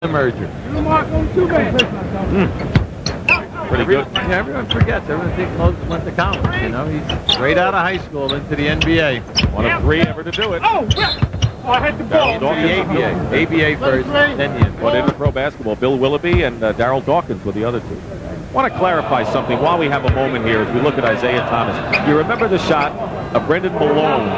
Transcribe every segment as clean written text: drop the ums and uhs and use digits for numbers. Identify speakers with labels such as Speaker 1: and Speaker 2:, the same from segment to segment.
Speaker 1: the merger.
Speaker 2: Pretty good.
Speaker 1: Yeah, everyone forgets. Everyone thinks Moses went to college. You know, he's straight out of high school into the NBA.
Speaker 2: One of three ever to do it.
Speaker 3: I had the ball.
Speaker 1: The ABA first, then the NBA.
Speaker 2: But into pro basketball, Bill Willoughby and Darryl Dawkins were the other two. I want to clarify something while we have a moment here as we look at Isaiah Thomas. You remember the shot of Brendan Malone,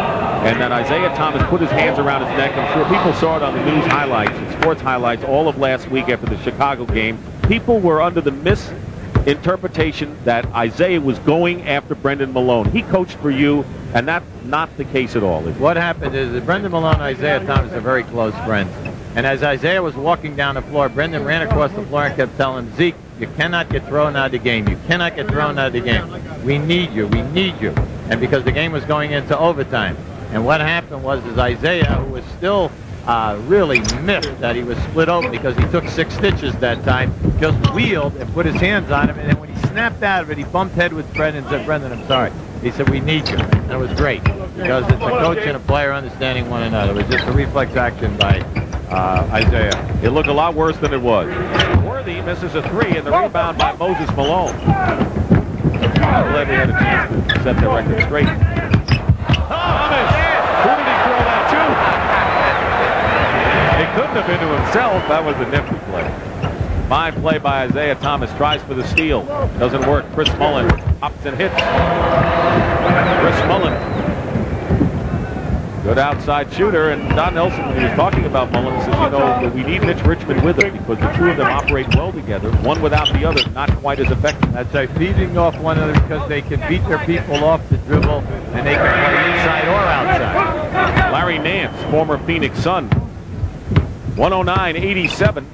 Speaker 2: and then Isaiah Thomas put his hands around his neck. I'm sure people saw it on the news highlights and sports highlights all of last week after the Chicago game. People were under the misinterpretation that Isaiah was going after Brendan Malone. He coached for you, and that's not the case at all.
Speaker 1: What happened is that Brendan Malone and Isaiah Thomas are very close friends. And as Isaiah was walking down the floor, Brendan ran across the floor and kept telling him, Zeke, you cannot get thrown out of the game. You cannot get thrown out of the game. We need you. We need you. And because the game was going into overtime. And what happened was Isaiah, who was still really miffed that he was split open because he took 6 stitches that time, just wheeled and put his hands on him. And then when he snapped out of it, he bumped head with Brendan and said, Brendan, I'm sorry. He said, we need you. And it was great because it's a coach and a player understanding one another. It was just a reflex action by Isaiah.
Speaker 2: It looked a lot worse than it was. Worthy misses a 3, and the rebound by Moses Malone. I'm glad they had a chance to set their record straight. Thomas! Who did he throw that to? It couldn't have been to himself. That was a nifty play. Fine play by Isaiah Thomas. Tries for the steal. Doesn't work. Chris Mullin hops and hits. Chris Mullin. Good outside shooter. And Don Nelson, when he was talking about Mullin, says, you know, we need Mitch Richmond with him because the two of them operate well together. One without the other, not quite as effective.
Speaker 1: That's right, feeding off one another because they can beat their people off the dribble and they can play inside or outside.
Speaker 2: Larry Nance, former Phoenix Sun. 109-87.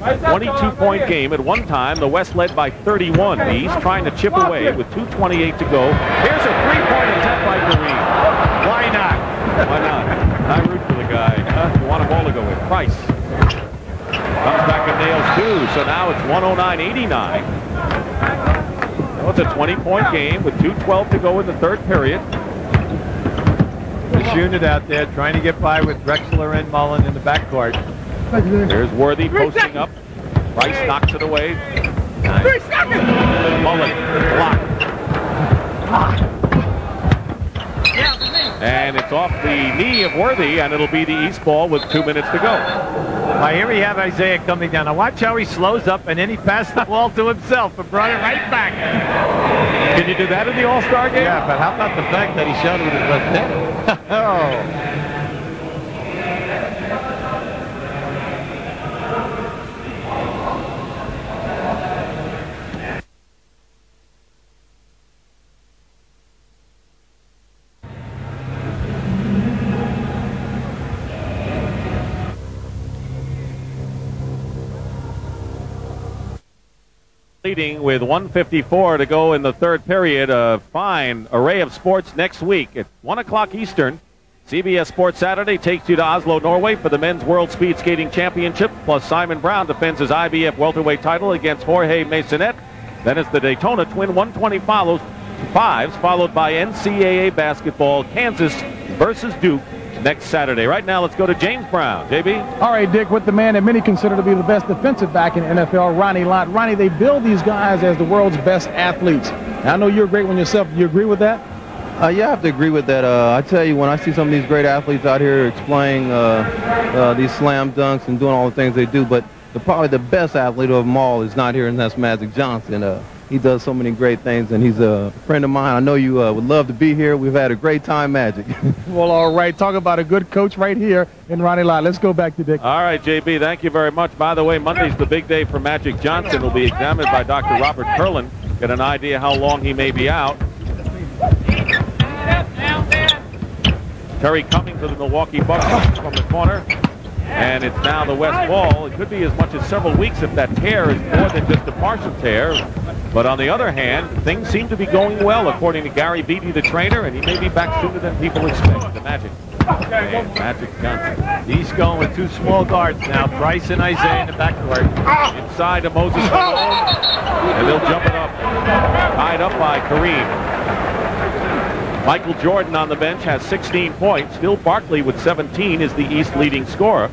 Speaker 2: 22-point game. At one time, the West led by 31. The East trying to chip away with 2:28 to go. Here's a three-point attempt by Kareem.
Speaker 1: Why not?
Speaker 2: Why not? I root for the guy. You want them all to go with. Price comes back and nails 2. So now it's 109-89. So it's a 20-point game with 2:12 to go in the third period.
Speaker 1: This unit out there trying to get by with Drexler and Mullen in the backcourt.
Speaker 2: There's Worthy posting up. Price knocks it away. Nice. Mullen blocked. And it's off the knee of Worthy, and it'll be the East ball with 2 minutes to go.
Speaker 1: Now here we have Isaiah coming down. Now watch how he slows up, and then he passed the ball to himself and brought it right back.
Speaker 2: Can you do that in the All-Star game?
Speaker 1: Yeah, but how about the fact that he shot it with his left hand? Oh.
Speaker 2: Leading with 1:54 to go in the third period. A fine array of sports next week at 1 o'clock Eastern. CBS Sports Saturday takes you to Oslo, Norway for the Men's World Speed Skating Championship. Plus Simon Brown defends his IBF welterweight title against Jorge Masonet. Then it's the Daytona Twin 125s, followed by NCAA basketball, Kansas versus Duke next Saturday. Right now, let's go to James Brown. JB?
Speaker 4: All right, Dick, with the man that many consider to be the best defensive back in the NFL, Ronnie Lott. Ronnie, they build these guys as the world's best athletes. Now, I know you're a great one yourself. Do you agree with that?
Speaker 5: Yeah, I have to agree with that. I tell you, when I see some of these great athletes out here explaining these slam dunks and doing all the things they do, but probably the best athlete of them all is not here, and that's Magic Johnson. He does so many great things, and he's a friend of mine. I know you would love to be here. We've had a great time, Magic.
Speaker 4: Well, all right. Talk about a good coach right here in Ronnie Lott. Let's go back to Dick.
Speaker 2: All right, JB, thank you very much. By the way, Monday's the big day for Magic Johnson. Will be examined by Dr. Robert Kurland. Get an idea how long he may be out. Terry Cummings of the Milwaukee Bucks from the corner. And it's now the West ball. It could be as much as several weeks if that tear is more than just a partial tear. But on the other hand, things seem to be going well, according to Gary Beatty, the trainer, and he may be back sooner than people expect. The Magic. And Magic Johnson.
Speaker 1: He's going with 2 small guards now, Price and Isaiah in the backcourt.
Speaker 2: Inside to Moses Malone, and they'll jump it up. Tied up by Kareem. Michael Jordan on the bench has 16 points. Still Barkley with 17 is the East leading scorer.